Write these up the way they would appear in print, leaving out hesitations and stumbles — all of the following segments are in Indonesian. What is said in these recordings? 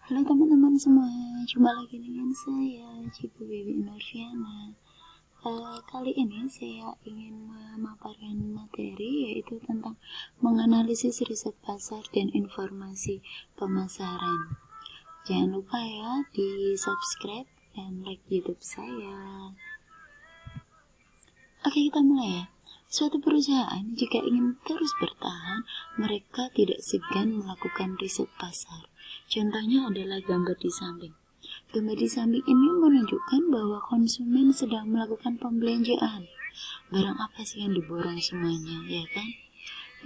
Halo teman-teman semua, jumpa lagi dengan saya, Ciku Bibi Nurfiana. Kali ini saya ingin memaparkan materi yaitu tentang menganalisis riset pasar dan informasi pemasaran. Jangan lupa ya di subscribe dan like YouTube saya. Oke, kita mulai ya. Suatu perusahaan jika ingin terus bertahan, mereka tidak segan melakukan riset pasar. Contohnya adalah gambar di samping. Gambar di samping ini menunjukkan bahwa konsumen sedang melakukan pembelanjaan. Barang apa sih yang diborong semuanya, ya kan?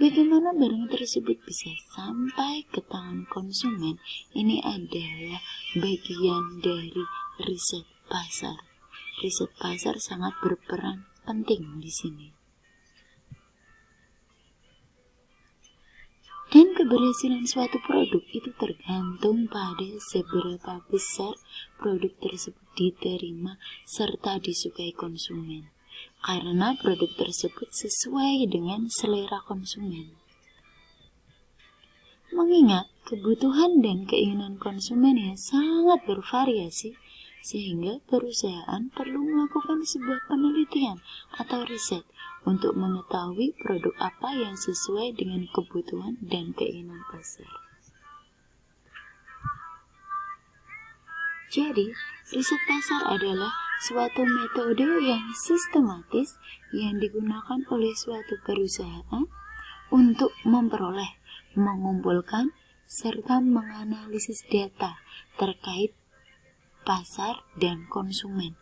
Bagaimana barang tersebut bisa sampai ke tangan konsumen? Ini adalah bagian dari riset pasar. Riset pasar sangat berperan penting di sini. Dan keberhasilan suatu produk itu tergantung pada seberapa besar produk tersebut diterima serta disukai konsumen. Karena produk tersebut sesuai dengan selera konsumen. Mengingat kebutuhan dan keinginan konsumen yang sangat bervariasi, sehingga perusahaan perlu melakukan sebuah penelitian atau riset untuk mengetahui produk apa yang sesuai dengan kebutuhan dan keinginan pasar. Jadi, riset pasar adalah suatu metode yang sistematis yang digunakan oleh suatu perusahaan untuk memperoleh, mengumpulkan, serta menganalisis data terkait pasar dan konsumen,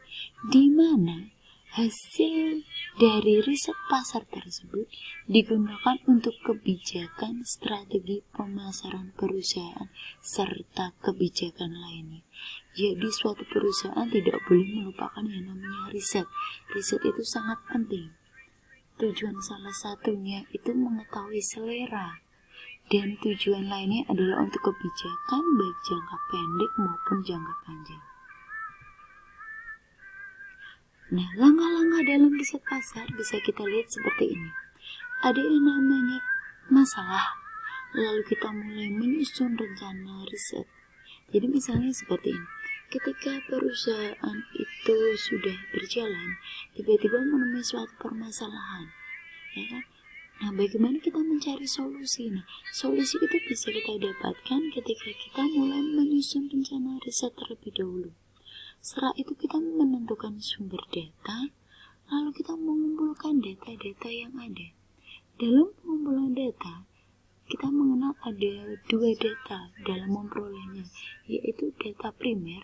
di mana hasil dari riset pasar tersebut digunakan untuk kebijakan strategi pemasaran perusahaan serta kebijakan lainnya. Jadi suatu perusahaan tidak boleh melupakan yang namanya riset. Riset itu sangat penting. Tujuan salah satunya itu mengetahui selera, dan tujuan lainnya adalah untuk kebijakan baik jangka pendek maupun jangka panjang. Nah, langkah-langkah dalam riset pasar bisa kita lihat seperti ini. Ada yang namanya masalah, lalu kita mulai menyusun rencana riset. Jadi misalnya seperti ini. Ketika perusahaan itu sudah berjalan, tiba-tiba menemui suatu permasalahan, ya kan? Nah, bagaimana kita mencari solusi? Nah, solusi itu bisa kita dapatkan ketika kita mulai menyusun rencana riset terlebih dahulu. Setelah itu kita menentukan sumber data, lalu kita mengumpulkan data-data yang ada. Dalam pengumpulan data, kita mengenal ada dua data dalam memperolehnya, yaitu data primer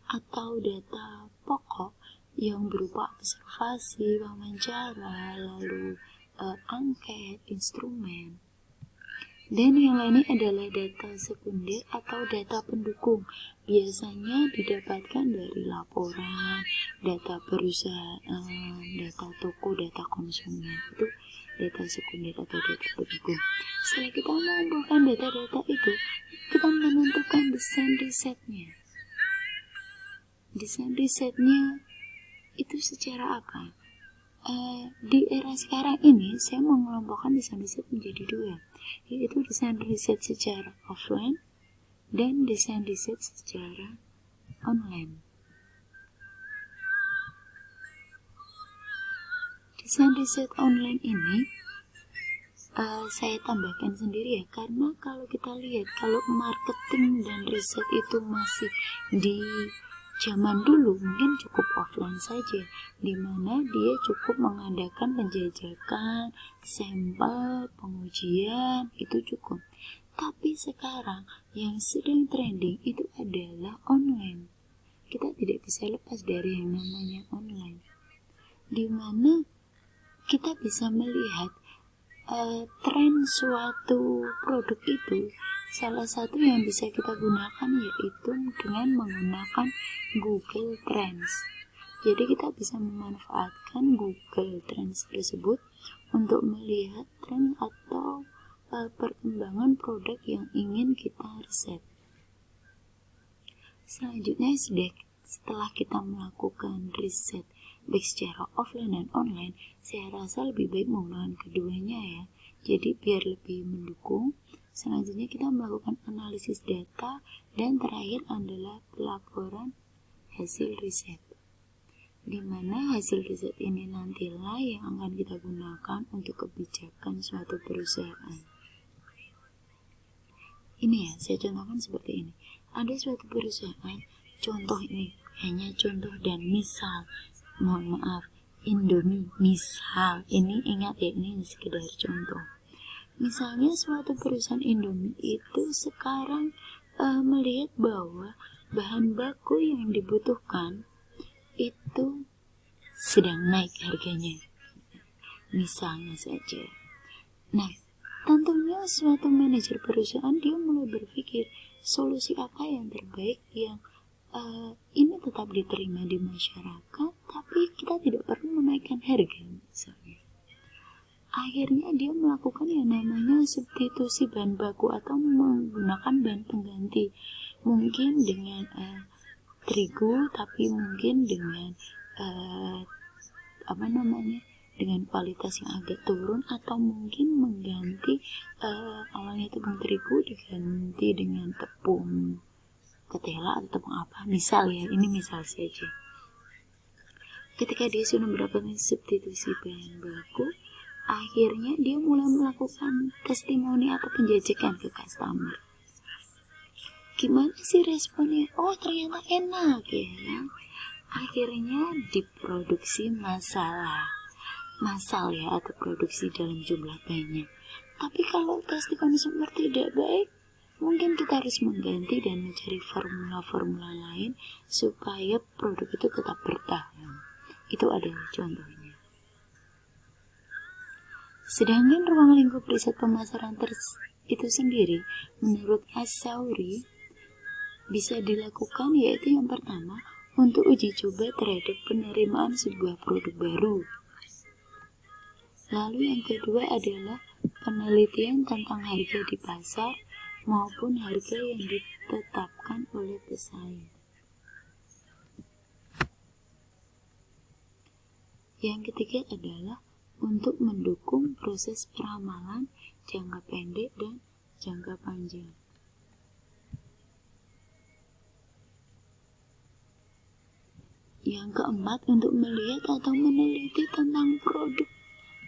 atau data pokok yang berupa observasi, wawancara, lalu angket, instrumen. Dan yang lainnya adalah data sekunder atau data pendukung. Biasanya didapatkan dari laporan, data perusahaan, data toko, data konsumen. Itu data sekunder atau data pendukung. Setelah kita mengumpulkan data-data itu, kita menentukan desain risetnya. Desain risetnya itu secara apa? Di era sekarang ini saya mengelompokkan desain riset menjadi dua, yaitu desain riset secara offline dan desain riset secara online. Desain riset online ini saya tambahkan sendiri ya, karena kalau kita lihat kalau marketing dan riset itu masih di zaman dulu mungkin cukup offline saja, di mana dia cukup mengadakan penjajakan, sampel, pengujian, itu cukup. Tapi sekarang yang sedang trending itu adalah online. Kita tidak bisa lepas dari yang namanya online, di mana kita bisa melihat tren suatu produk itu. Salah satu yang bisa kita gunakan yaitu dengan menggunakan Google Trends. Jadi kita bisa memanfaatkan Google Trends tersebut untuk melihat tren atau perkembangan produk yang ingin kita riset. Selanjutnya, setelah kita melakukan riset baik secara offline dan online, saya rasa lebih baik menggunakan keduanya ya. Jadi biar lebih mendukung Selanjutnya kita melakukan analisis data, dan terakhir adalah pelaporan hasil riset, di mana hasil riset ini nantilah yang akan kita gunakan untuk kebijakan suatu perusahaan. Ini ya, saya contohkan seperti ini. Ada suatu perusahaan, contoh ini hanya contoh dan misal, mohon maaf, Indomie, misal, ini ingat ya, ini sekedar contoh. Misalnya suatu perusahaan Indomie itu sekarang melihat bahwa bahan baku yang dibutuhkan itu sedang naik harganya, misalnya saja. Nah, tentunya suatu manajer perusahaan dia mulai berpikir solusi apa yang terbaik yang ini tetap diterima di masyarakat, tapi kita tidak perlu menaikkan harga misalnya. Akhirnya dia melakukan yang namanya substitusi bahan baku atau menggunakan bahan pengganti, mungkin dengan terigu, tapi mungkin dengan dengan kualitas yang agak turun, atau mungkin mengganti awalnya tepung terigu diganti dengan tepung ketela atau tepung apa, misal ya, ini misal saja. Ketika dia sudah mendapatkan substitusi bahan baku, akhirnya dia mulai melakukan testimoni atau penjajakan ke customer. Gimana sih responnya? Oh, ternyata enak ya. Akhirnya diproduksi massal ya, atau produksi dalam jumlah banyak. Tapi kalau tes di konsumer tidak baik, mungkin kita harus mengganti dan mencari formula-formula lain supaya produk itu tetap bertahan. Itu adalah contohnya. Sedangkan ruang lingkup riset pemasaran itu sendiri, menurut As-Sauri, bisa dilakukan yaitu yang pertama, untuk uji coba terhadap penerimaan sebuah produk baru. Lalu yang kedua adalah penelitian tentang harga di pasar maupun harga yang ditetapkan oleh pesaing. Yang ketiga adalah untuk mendukung proses peramalan jangka pendek dan jangka panjang. Yang keempat, untuk melihat atau meneliti tentang produk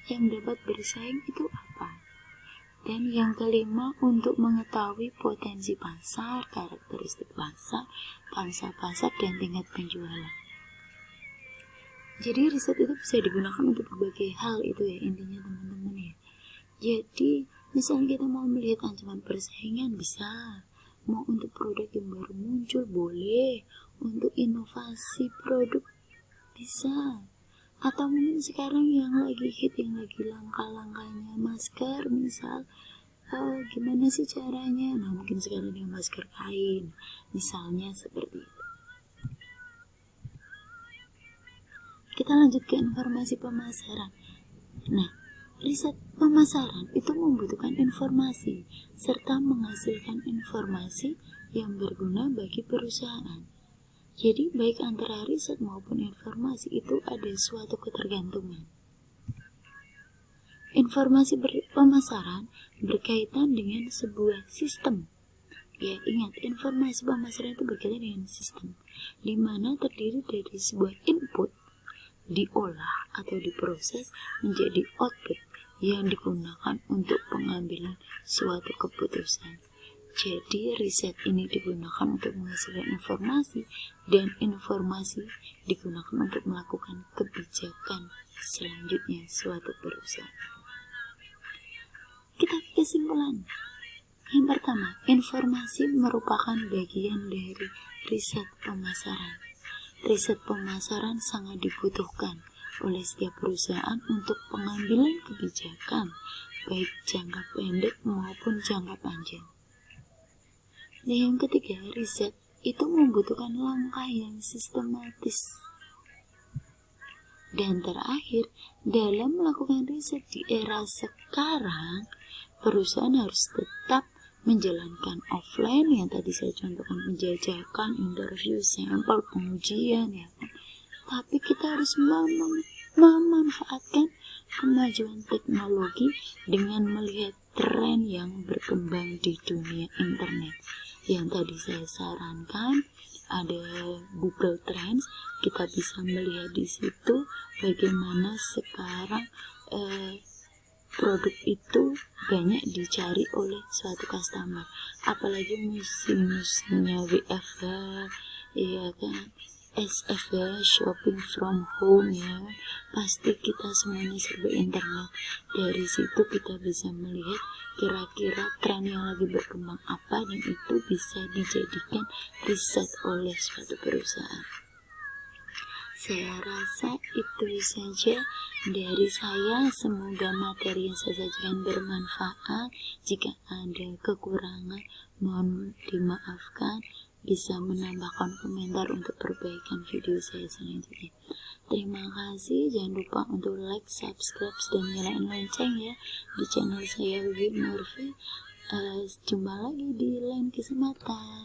yang dapat bersaing itu apa. Dan yang kelima, untuk mengetahui potensi pasar, karakteristik pasar, pangsa pasar, dan tingkat penjualan. Jadi riset itu bisa digunakan untuk berbagai hal, itu ya intinya teman-teman ya. Jadi misalnya kita mau melihat ancaman persaingan, bisa. Mau untuk produk yang baru muncul, boleh. Untuk inovasi produk, bisa. Atau mungkin sekarang yang lagi hit, yang lagi langka-langkanya masker, misal gimana sih caranya? Nah, mungkin sekarang dengan masker kain, misalnya seperti itu. Kita lanjut ke informasi pemasaran. Nah, riset pemasaran itu membutuhkan informasi serta menghasilkan informasi yang berguna bagi perusahaan. Jadi baik antara riset maupun informasi itu ada suatu ketergantungan. Informasi pemasaran berkaitan dengan sebuah sistem. Ya, ingat, informasi pemasaran itu berkaitan dengan sistem, di mana terdiri dari sebuah input diolah atau diproses menjadi output yang digunakan untuk pengambilan suatu keputusan. Jadi riset ini digunakan untuk menghasilkan informasi, dan informasi digunakan untuk melakukan kebijakan selanjutnya suatu perusahaan. Kita kesimpulan. Yang pertama, informasi merupakan bagian dari riset pemasaran. Riset pemasaran sangat dibutuhkan oleh setiap perusahaan untuk pengambilan kebijakan, baik jangka pendek maupun jangka panjang. Dan yang ketiga, riset itu membutuhkan langkah yang sistematis. Dan terakhir, dalam melakukan riset di era sekarang, perusahaan harus tetap menjalankan offline yang tadi saya contohkan, penjajakan, interview, sampel, pengujian, ya kan? Tapi kita harus memanfaatkan kemajuan teknologi dengan melihat tren yang berkembang di dunia internet. Yang tadi saya sarankan ada Google Trends, kita bisa melihat di situ bagaimana sekarang produk itu banyak dicari oleh suatu customer, apalagi musim-musimnya WFH, ya kan, SFH, shopping from home, ya pasti kita semuanya serba internet. Dari situ kita bisa melihat kira-kira tren yang lagi berkembang apa, dan itu bisa dijadikan riset oleh suatu perusahaan. Saya rasa itu saja dari saya. Semoga materi yang saya sajikan bermanfaat. Jika ada kekurangan, mohon dimaafkan. Bisa menambahkan komentar untuk perbaikan video saya selanjutnya. Terima kasih. Jangan lupa untuk like, subscribe, dan nyalain lonceng ya di channel saya, Wiwin Murphy. Jumpa lagi di lain kesempatan.